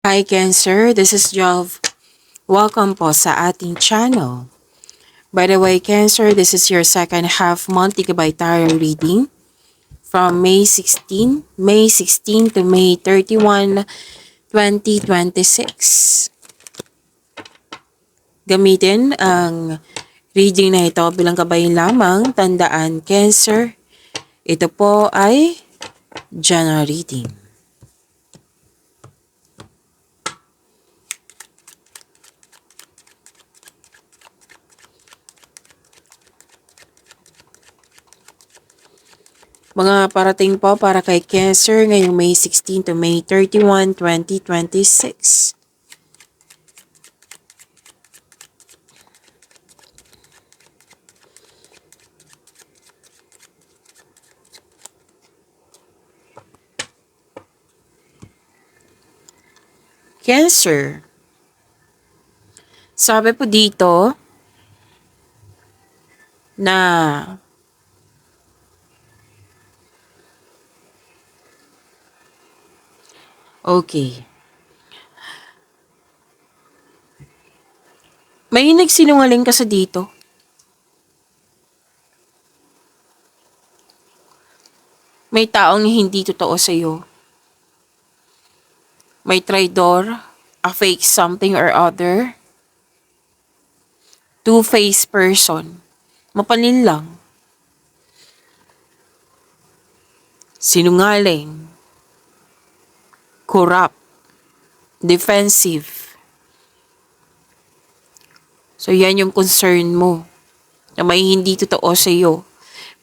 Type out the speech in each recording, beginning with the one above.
Hi Cancer, this is Jov. Welcome po sa ating channel. By the way, Cancer, this is your second half monthly Gabay Tarot reading from May 16 to May 31, 2026. Gamitin ang reading na ito bilang gabay lamang. Tandaan, Cancer, ito po ay general reading. Mga parating po para kay Cancer ngayong May 16 to May 31, 2026. Cancer. Sabi po dito na okay. May nagsinungaling ka sa dito. May taong hindi totoo sa iyo. May traidor, a fake something or other, two-faced person. Mapanin lang. Sinungaling, corrupt, defensive. So yan yung concern mo na may hindi totoo sa iyo.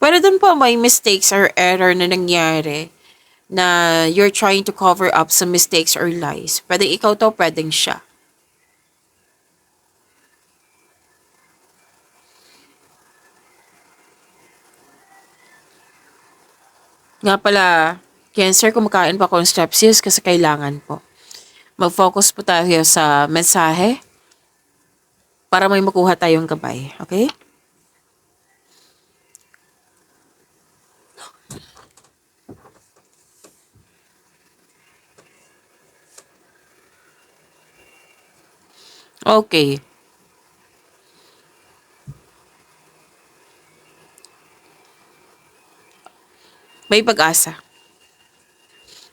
Pero dun po may mistakes or error na nangyari na you're trying to cover up some mistakes or lies. Pwedeng ikaw to, pwedeng siya. Nga pala, Cancer, kumakain pa ako ng strepsils kasi kailangan po. Mag-focus po tayo sa mensahe para may makuha tayong gabay. Okay? Okay. May pag-asa.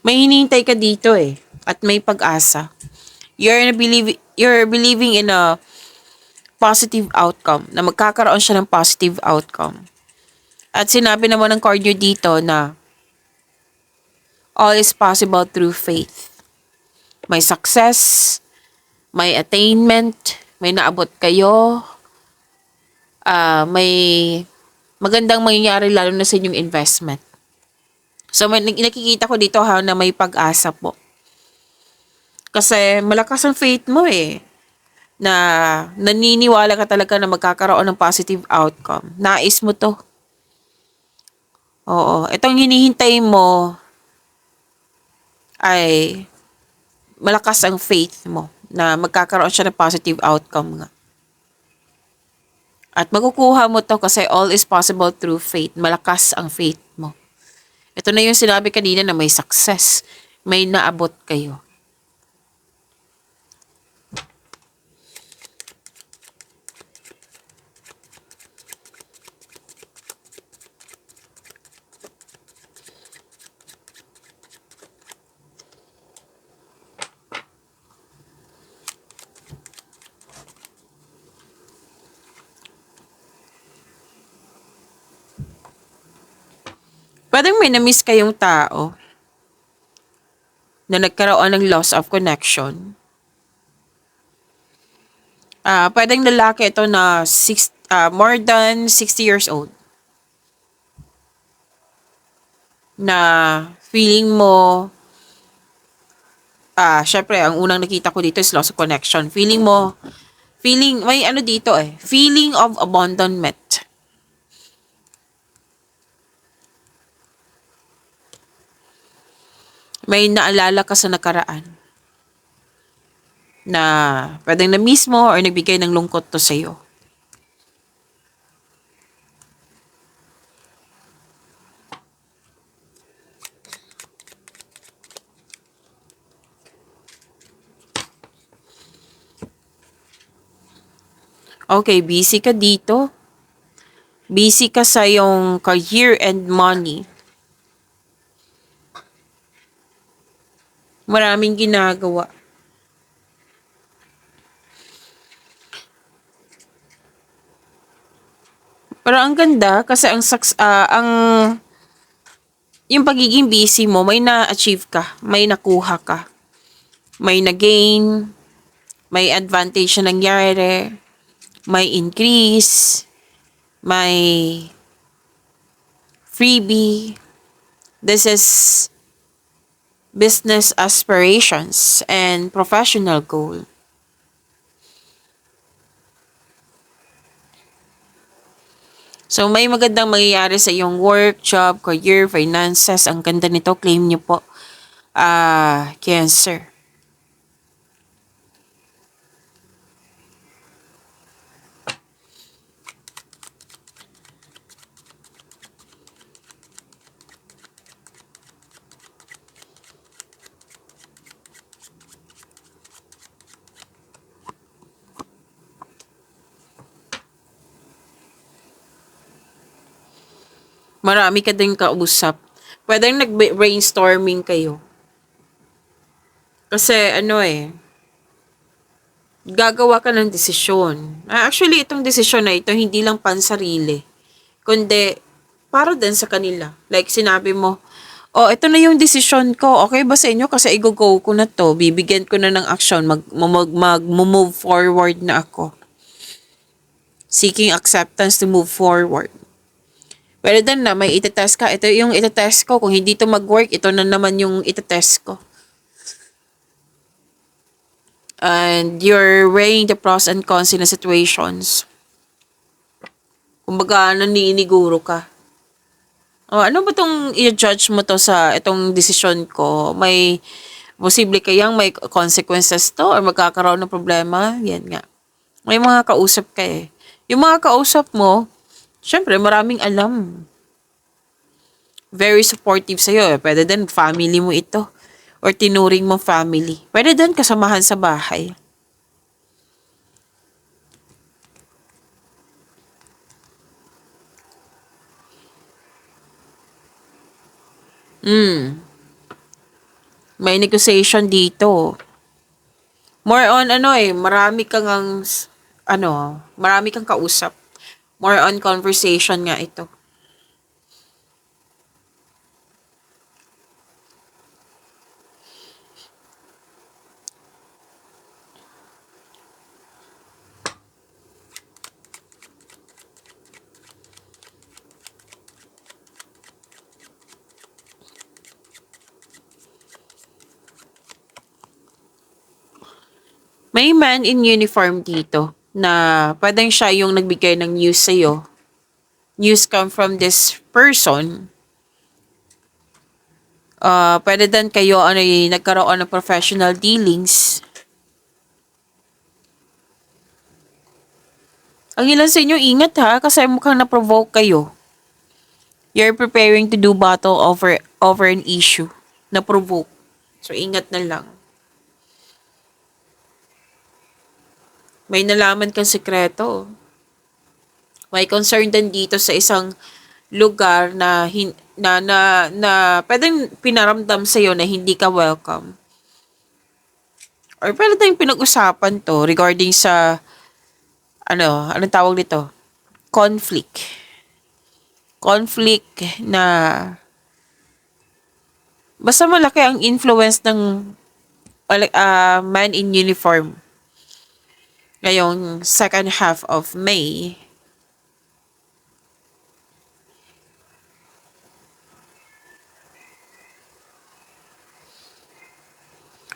May hinihintay ka dito eh. At may pag-asa. You're believing in a positive outcome. Na magkakaroon siya ng positive outcome. At sinabi naman ng card nyo dito na all is possible through faith. May success, may attainment, may naabot kayo, may magandang mangyayari lalo na sa inyong investment. So, nakikita ko dito ha na may pag-asa po. Kasi malakas ang faith mo eh. Na naniniwala ka talaga na magkakaroon ng positive outcome. Nais mo to. Oo. Itong hinihintay mo ay malakas ang faith mo na magkakaroon siya ng positive outcome nga. At makukuha mo to kasi all is possible through faith. Malakas ang faith mo. Ito na yung sinabi kanina na may success. May naabot kayo. Pwedeng may na-miss kayong tao na nagkaroon ng loss of connection. Pwedeng lalaki ito na more than 60 years old. Na feeling mo, syempre, ang unang nakita ko dito is loss of connection. May ano dito eh, feeling of abandonment. May naalala ka sa nakaraan na pwedeng na-miss mo or nagbigay ng lungkot to sa'yo. Okay, busy ka dito. Busy ka sa yung career and money. Maraming ginagawa. Pero ang ganda kasi ang yung pagiging busy mo, may na-achieve ka, may nakuha ka, may na-gain, may advantage na nangyari, may increase, may freebie. This is business aspirations and professional goal. So, may magandang mangyayari sa iyong work, job, career, finances. Ang ganda nito, claim niyo po. Cancer. Marami ka din kausap. Pwedeng nag-brainstorming kayo. Kasi gagawa ka ng desisyon. Actually, itong desisyon na ito, hindi lang pansarili. Kundi, para din sa kanila. Like, sinabi mo, oh, ito na yung desisyon ko. Okay ba sa inyo? Kasi i-go ko na to. Bibigyan ko na ng action. Mag-move forward na ako. Seeking acceptance to move forward. Pero then na, may itetest ka. Ito yung itetest ko. Kung hindi to mag-work, ito na naman yung itetest ko. And you're weighing the pros and cons in the situations. Kumbaga, naniniguro ka. O, ano ba tong i-judge mo to sa itong desisyon ko? May posible kayang may consequences to or magkakaroon ng problema? Yan nga. May mga kausap ka eh. Yung mga kausap mo, syempre maraming alam. Very supportive sa'yo. Pwede din family mo ito. Or tinuring mo family. Pwede din kasamahan sa bahay. May negotiation dito. More on marami kang kausap. More on conversation nga ito. May man in uniform dito na pwedeng siya yung nagbigay ng news sa'yo. News come from this person. Pwede din kayo nagkaroon ng professional dealings. Ang ilan sa inyo, ingat ha, kasi mukhang na-provoke kayo. You're preparing to do battle over an issue. Na-provoke. So, ingat na lang. May nalaman kang sekreto. May concern din dito sa isang lugar na pwedeng pinaramdam sa'yo na hindi ka welcome. Or pwede tayong pinag-usapan to regarding sa, anong tawag dito? Conflict. Conflict na, basta malaki ang influence ng man in uniform ngayong second half of May.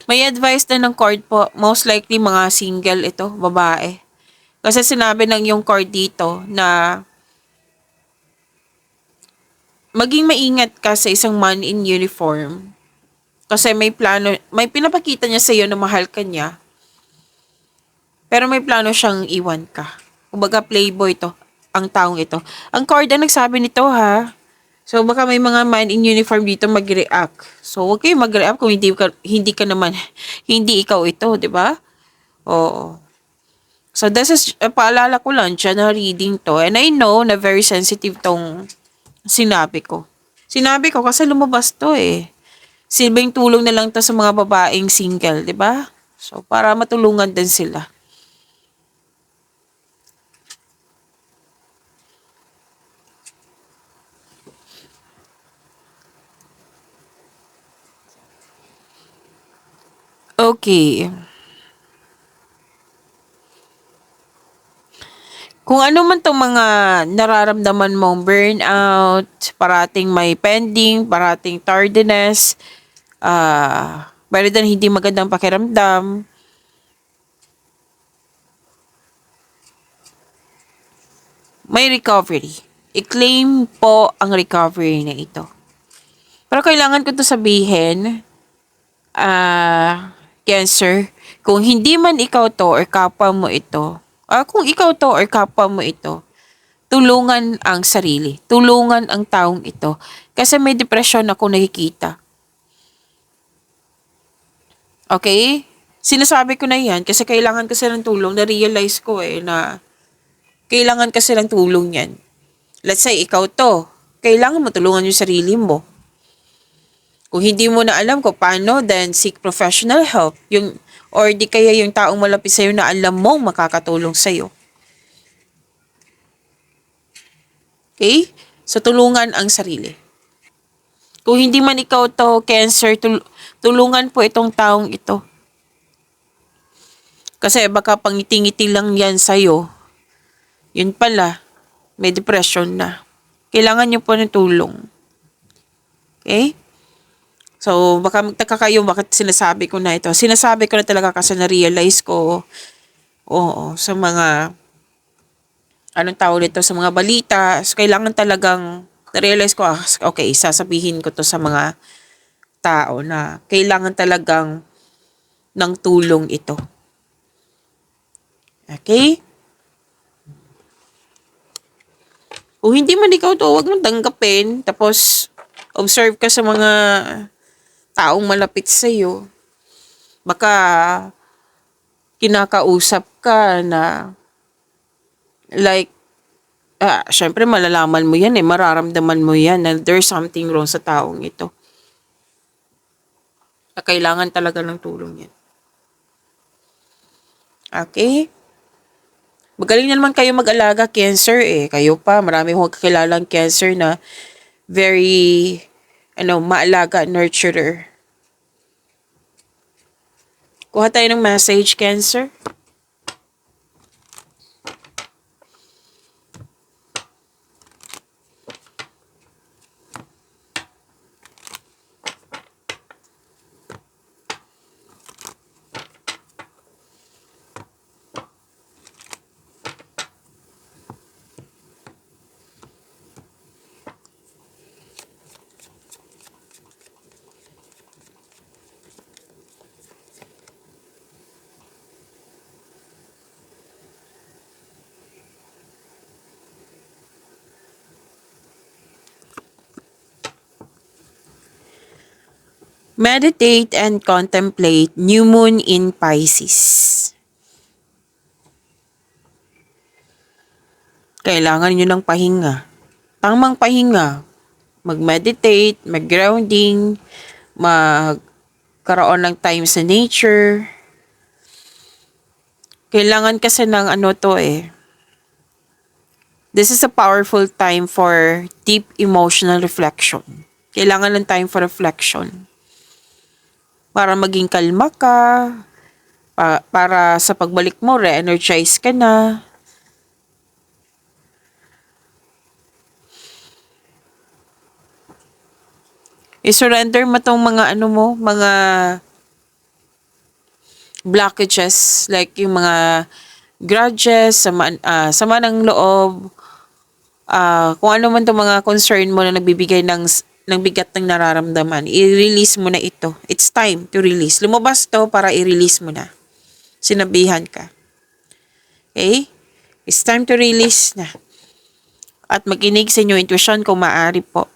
May advice na ng card po, most likely mga single ito, babae. Kasi sinabi ng yung card dito na maging maingat ka sa isang man in uniform. Kasi may plano, may pinapakita niya sa iyo na mahal ka niya. Pero may plano siyang iwan ka. Kumbaga playboy to, ang taong ito. Ang card ang nagsabi nito ha. So baka may mga man in uniform dito mag-react. So huwag kayo mag-react kung hindi ka naman, hindi ikaw ito, di ba? Oo. So this is, paalala ko lang, general reading to. And I know na very sensitive tong sinabi ko. Sinabi ko kasi lumabas to eh. Silbing tulong na lang to sa mga babaeng single, di ba? So, para matulungan din sila. Okay. Kung ano man tong mga nararamdaman mong burnout, parating may pending, parating tardiness, better than hindi magandang pakiramdam, may recovery. I-claim po ang recovery na ito. Pero kailangan ko to sabihin, Cancer, kung hindi man ikaw to or kapwa mo ito, kung ikaw to or kapwa mo ito, tulungan ang sarili. Tulungan ang taong ito. Kasi may depression ako nakikita. Okay? Sinasabi ko na yan kasi kailangan kasi ng tulong. Na-realize ko na kailangan kasi ng tulong yan. Let's say, ikaw to. Kailangan mo tulungan yung sarili mo. Kung hindi mo na alam kung paano, then seek professional help. Or di kaya yung taong malapit sa'yo na alam mong makakatulong sa'yo. Okay? So, tulungan ang sarili. Kung hindi man ikaw to, Cancer, tulungan po itong taong ito. Kasi baka pangiti-ngiti lang yan sa'yo. Yun pala, may depression na. Kailangan nyo po ng tulong. Okay? So, baka magtaka kayo bakit sinasabi ko na ito. Sinasabi ko na talaga kasi na-realize ko, sa mga, anong tawag nito, sa mga balita. So, kailangan talagang, na-realize ko, okay, sasabihin ko to sa mga tao na kailangan talagang ng tulong ito. Okay? Kung hindi man ikaw to, huwag mong tanggapin. Tapos, observe ka sa mga taong malapit sa'yo. Baka, kinakausap ka na, like, syempre malalaman mo yan mararamdaman mo yan na there's something wrong sa taong ito. Kailangan talaga ng tulong yan. Okay? Magaling na naman kayo mag-alaga, Cancer Kayo pa, marami kong kakilalang Cancer na very, maalaga, nurturer. Kuha tayo ng message, Cancer. Meditate and contemplate new moon in Pisces. Kailangan nyo ng pahinga. Tamang pahinga. Mag-meditate, mag-grounding, magkaroon ng time sa nature. Kailangan kasi ng this is a powerful time for deep emotional reflection. Kailangan ng time for reflection. Para maging kalma ka, para sa pagbalik mo, re-energize ka na. I-surrender mo tong mga mga blockages, like yung mga grudges, sama ng loob, kung ano man itong mga concern mo na nagbibigay ng bigat ng nararamdaman, i-release mo na ito. It's time to release. Lumabas to para i-release mo na. Sinabihan ka. Okay? It's time to release na. At makinig sa inyong intuition kung maaari po.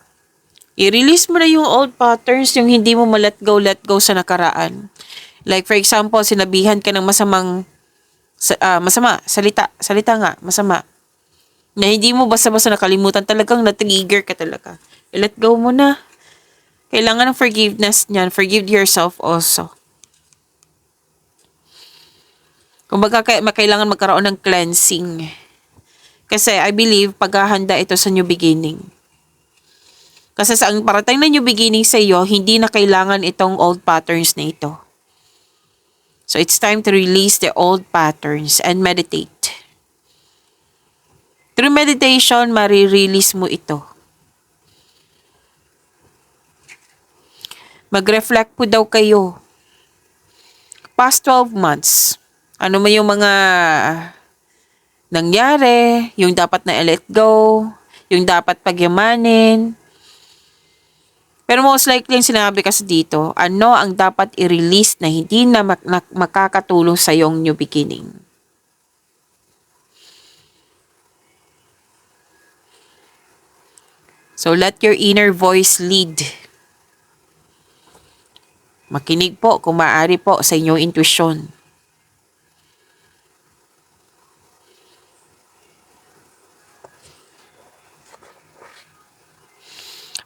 I-release mo na yung old patterns, yung hindi mo let go sa nakaraan. Like for example, sinabihan ka ng masamang masama. Salita nga, masama. Na hindi mo basta-basta nakalimutan, talagang na-trigger ka talaga. Let go mo na. Kailangan ng forgiveness niyan. Forgive yourself also. Kumbaga, kailangan magkaroon ng cleansing. Kasi I believe, paghahanda ito sa new beginning. Kasi sa ang parating na new beginning sa iyo, hindi na kailangan itong old patterns na ito. So it's time to release the old patterns and meditate. Through meditation, marirelease mo ito. Mag-reflect po daw kayo. Past 12 months, ano mo yung mga nangyari, yung dapat na let go, yung dapat pagyamanin. Pero most likely yung sinabi kasi dito, ano ang dapat i-release na hindi na makakatulong sa iyong new beginning. So let your inner voice lead. Makinig po kung maaari po sa inyong intuition.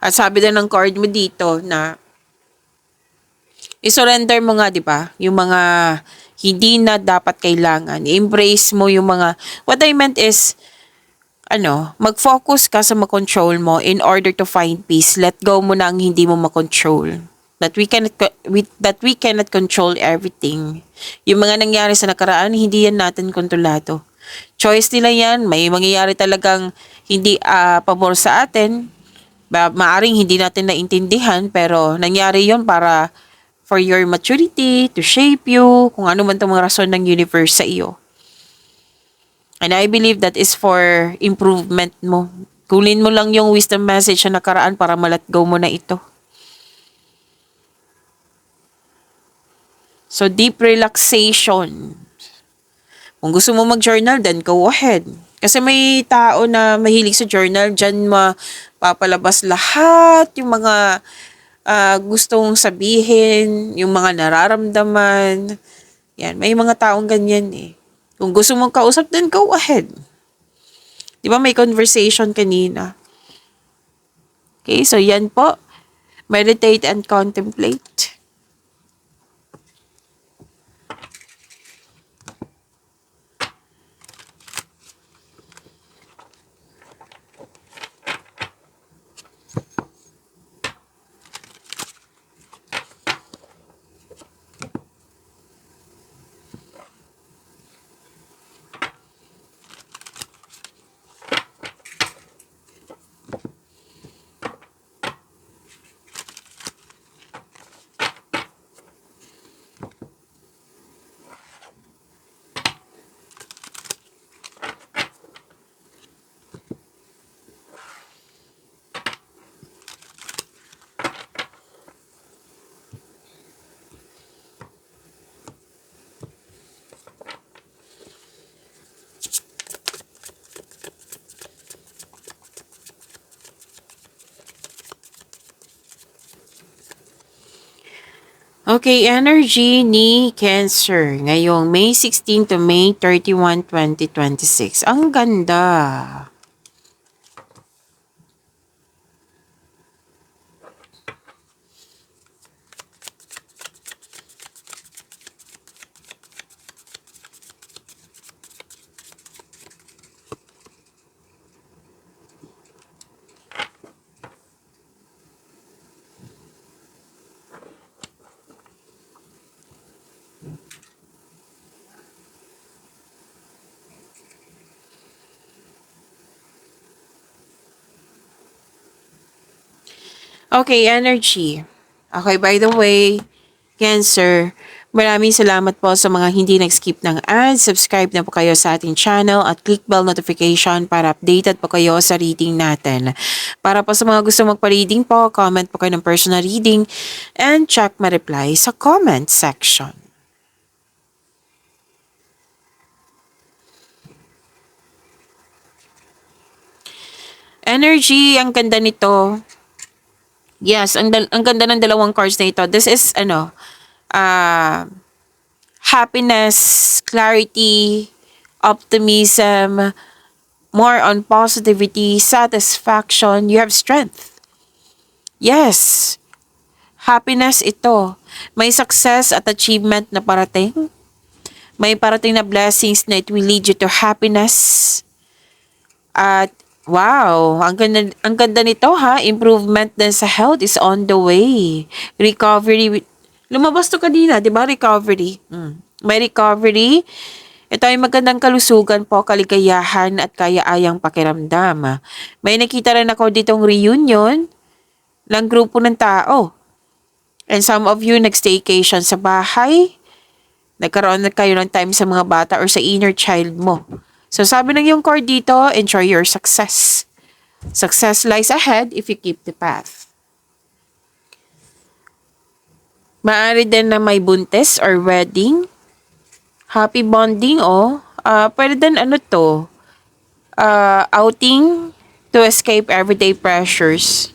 At sabi din ng card mo dito na i-surrender mo nga, di ba? Yung mga hindi na dapat kailangan. I-embrace mo yung mga, what I meant is, mag-focus ka sa makontrol mo in order to find peace. Let go mo na ang hindi mo makontrol. That we cannot control everything. Yung mga nangyari sa nakaraan, hindi yan natin kontrolado. Choice nila yan. May mangyayari talagang hindi pabor sa atin. Maaring hindi natin naintindihan, pero nangyari yon para for your maturity, to shape you, kung ano man itong mga rason ng universe sa iyo. And I believe that is for improvement mo. Kunin mo lang yung wisdom message na nakaraan para ma-let go mo na ito. So, deep relaxation. Kung gusto mo mag-journal, then go ahead. Kasi may tao na mahilig sa journal, dyan mapapalabas lahat yung mga gustong sabihin, yung mga nararamdaman. Yan, may mga taong ganyan eh. Kung gusto mong kausap, then go ahead. Di ba may conversation kanina? Okay, so yan po. Meditate and contemplate. Okay, energy ni Cancer ngayong May 16 to May 31, 2026. Ang ganda. Okay, energy. Okay, by the way, Cancer, maraming salamat po sa mga hindi nag-skip ng ads. Subscribe na po kayo sa ating channel at click bell notification para updated po kayo sa reading natin. Para po sa mga gusto magpa-reading po, comment po kayo ng personal reading and check my reply sa comment section. Energy, ang ganda nito. Yes, ang ganda ng dalawang cards na ito. This is, happiness, clarity, optimism, more on positivity, satisfaction, you have strength. Yes, happiness ito. May success at achievement na parating. May parating na blessings na it will lead you to happiness. At wow, ang ganda nito ha. Improvement din sa health is on the way. Recovery. Lumabas to kanina, di ba? Recovery. May recovery. Ito ay magandang kalusugan po, kaligayahan at kaya-ayang pakiramdam. May nakita rin ako ditong reunion ng grupo ng tao. And some of you nag-staycation sa bahay. Nagkaroon na kayo ng time sa mga bata or sa inner child mo. So sabi ng yung card dito, enjoy your success. Success lies ahead if you keep the path. Maaari din na may buntis or wedding. Happy bonding pwede din outing to escape everyday pressures.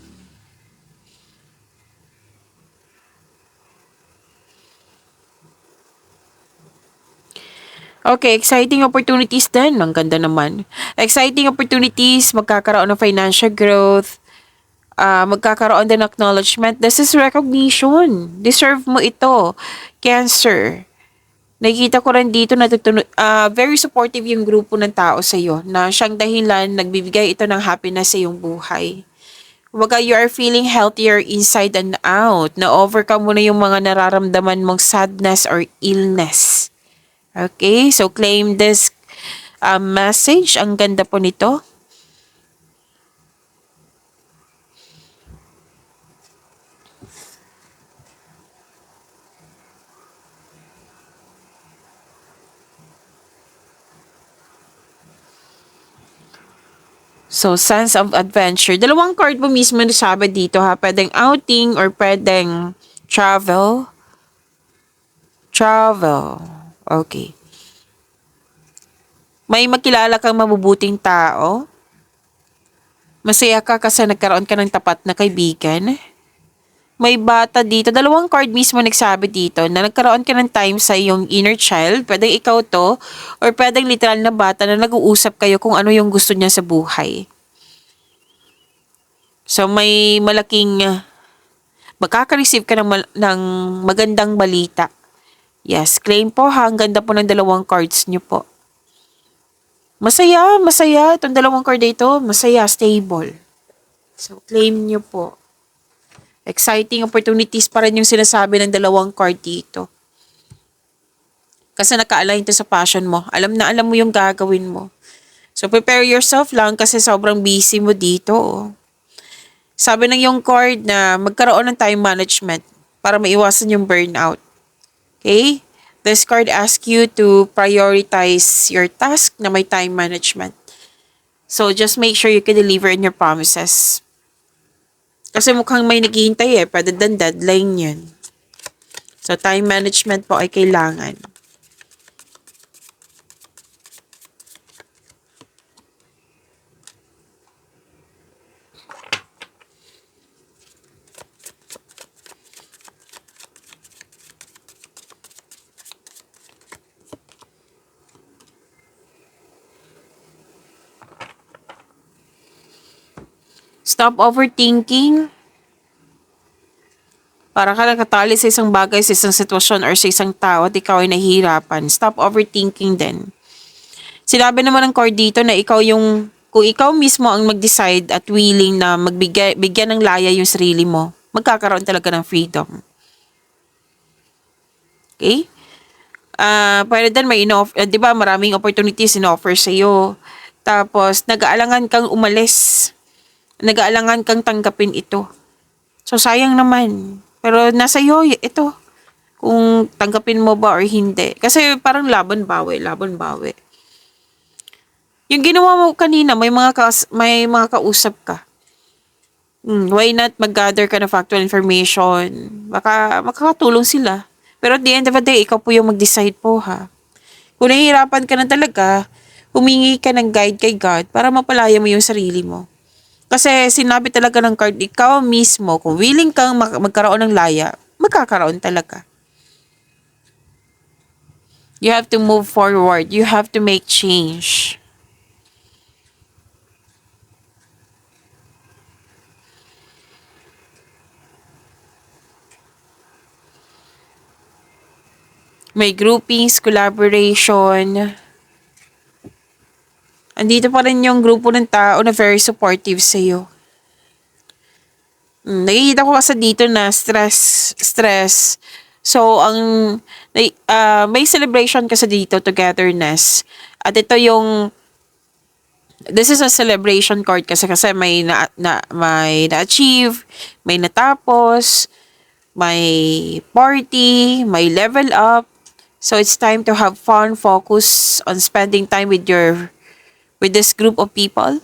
Okay, exciting opportunities din. Ang ganda naman. Exciting opportunities, magkakaroon ng financial growth, magkakaroon din ng acknowledgement. This is recognition. Deserve mo ito. Cancer. Nakikita ko rin dito na very supportive yung grupo ng tao sa iyo na siyang dahilan, nagbibigay ito ng happiness sa iyong buhay. Kumbaga, you are feeling healthier inside and out. Na-overcome mo na yung mga nararamdaman mong sadness or illness. Okay, so claim this message. Ang ganda po nito. So, sense of adventure. Dalawang card po mismo na sabi dito ha. Pwedeng outing or pwedeng travel. Travel. Okay. May makilala kang mabubuting tao. Masaya ka kasi nagkaroon ka ng tapat na kaibigan. May bata dito. Dalawang card mismo nagsabi dito na nagkaroon ka ng time sa iyong inner child. Pwedeng ikaw to or pwedeng literal na bata na nag-uusap kayo kung ano yung gusto niya sa buhay. So may malaking makaka-receive ka ng magandang balita. Yes, claim po ha. Ang ganda po ng dalawang cards niyo po. Masaya, masaya. Itong dalawang card dito, masaya, stable. So, claim niyo po. Exciting opportunities pa rin yung sinasabi ng dalawang card dito. Kasi naka-align to sa passion mo. Alam na alam mo yung gagawin mo. So, prepare yourself lang kasi sobrang busy mo dito. Sabi ng yung card na magkaroon ng time management para maiwasan yung burnout. Okay? This card asks you to prioritize your task na may time management. So, just make sure you can deliver in your promises. Kasi mukhang may naghihintay pwede din deadline yan. So, time management po ay kailangan. Stop overthinking. Para ka nakatali sa isang bagay, sa isang sitwasyon, or sa isang tao at ikaw ay nahihirapan. Stop overthinking din. Sinabi naman ng card dito na kung ikaw mismo ang mag-decide at willing na bigyan ng laya yung sarili mo, magkakaroon talaga ng freedom. Okay? Pwede din may di ba maraming opportunities in-offer sa'yo. Tapos, nag-aalangan kang umalis. Nag-aalangan kang tanggapin ito. So, sayang naman. Pero nasa iyo ito. Kung tanggapin mo ba or hindi. Kasi parang laban-bawi. Yung ginawa mo kanina, may mga kausap ka. Why not mag-gather ka ng factual information? Baka makakatulong sila. Pero at the end of the day, ikaw po yung mag-decide po ha. Kung nahihirapan ka na talaga, humingi ka ng guide kay God para mapalaya mo yung sarili mo. Kasi sinabi talaga ng card, ikaw mismo, kung willing kang magkaroon ng laya, magkakaroon talaga. You have to move forward. You have to make change. May groupings, collaboration. Andito pa rin yung grupo ng tao na very supportive sa'yo. Nakikita ko kasi dito na stress. So, may celebration kasi dito, togetherness. At ito yung, this is a celebration card kasi may na-achieve, may natapos, may party, may level up. So, it's time to have fun, focus on spending time with this group of people.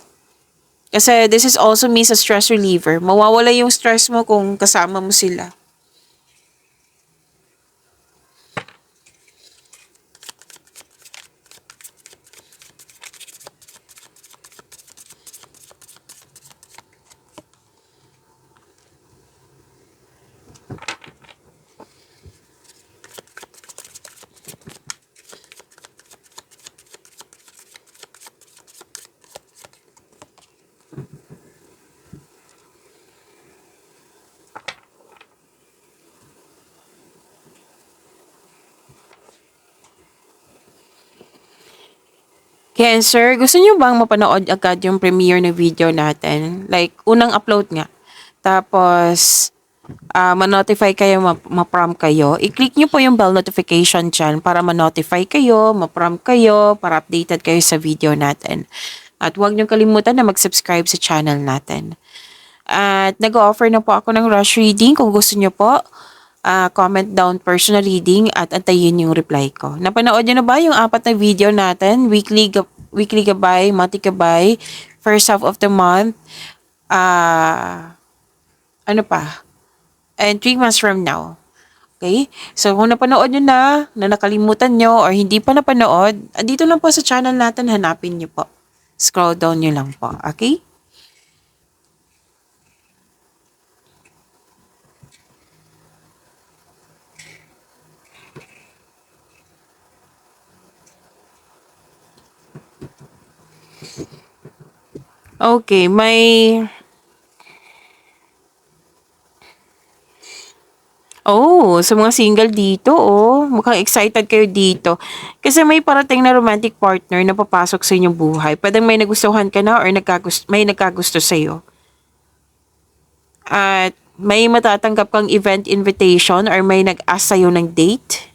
Kasi this is also means a stress reliever. Mawawala yung stress mo kung kasama mo sila. Cancer, gusto niyo bang mapanood agad yung premiere na video natin? Like, unang upload nga. Tapos, ma-notify kayo, ma-prompt kayo. I-click niyo po yung bell notification dyan para ma-notify kayo, ma-prompt kayo, para updated kayo sa video natin. At huwag niyo kalimutan na mag-subscribe sa channel natin. At nag-offer na po ako ng rush reading kung gusto niyo po. Comment down personal reading at antayin yung reply ko. Napanood niyo na ba yung 4 na video natin? Weekly gabay, monthly gabay, first half of the month, ano pa? And 3 months from now. Okay? So, kung napanood nyo na nakalimutan nyo, or hindi pa napanood, dito lang po sa channel natin, hanapin nyo po. Scroll down nyo lang po. Okay? Okay, sa mga single dito, mukhang excited kayo dito. Kasi may parating na romantic partner na papasok sa inyong buhay. Pwedeng may nagustuhan ka na or may nagkagusto sa'yo. At may matatanggap kang event invitation or may nag-ask sa'yo ng date.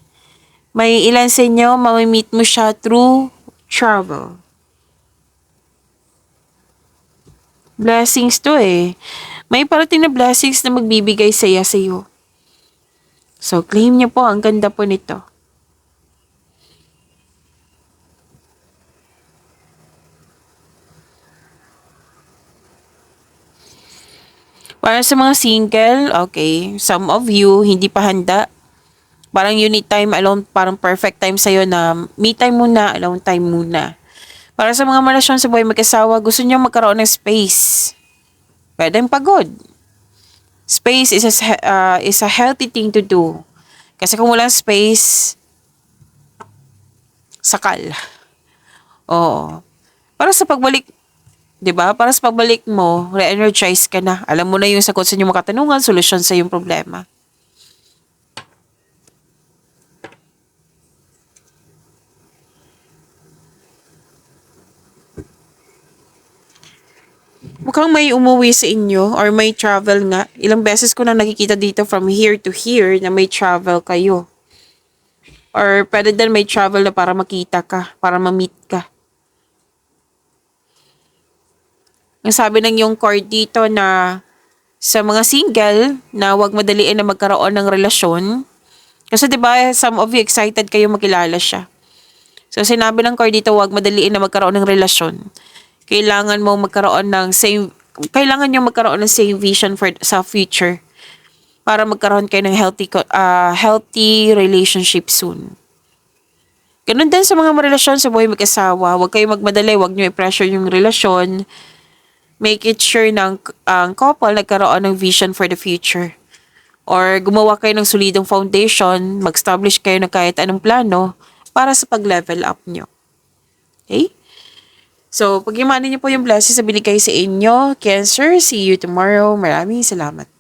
May ilan sa inyo, mamimit mo siya through travel. Blessings to eh. May parating na blessings na magbibigay saya sa'yo. So, claim niyo po. Ang ganda po nito. Para sa mga single, okay, some of you, hindi pa handa. Parang you need time alone, parang perfect time sa'yo na me time muna, alone time muna. Para sa mga relasyon sa buhay mag-asawa, gusto niyo magkaroon ng space. Pwedeng pagod. Space is a healthy thing to do. Kasi kung walang space, sakal. Oo. Para sa pagbalik, 'di ba? Para sa pagbalik mo, re-energize ka na. Alam mo na yung sagot sa inyong mga katanungan, solusyon sa iyong problema. Mukhang may umuwi sa inyo or may travel nga. Ilang beses ko na nakikita dito from here to here na may travel kayo. Or pwede din may travel na para makita ka, para ma-meet ka. Ang sabi ng yung card dito na sa mga single na huwag madaliin na magkaroon ng relasyon. Kasi 'di ba some of you excited kayo makilala siya. So sinabi ng card dito huwag madaliin na magkaroon ng relasyon. Kailangan kailangan nyo magkaroon ng same vision sa future para magkaroon kayo ng healthy relationship soon. Ganun din sa mga relasyon sa buhay mag-asawa. Huwag kayo magmadali, huwag nyo i-pressure yung relasyon. Make it sure na ang couple nagkaroon ng vision for the future. Or gumawa kayo ng solidong foundation, mag-establish kayo ng kahit anong plano para sa pag-level up nyo. Okay? So, pag-imanin niyo po yung blessings na binigay sa inyo, Cancer, see you tomorrow. Maraming salamat.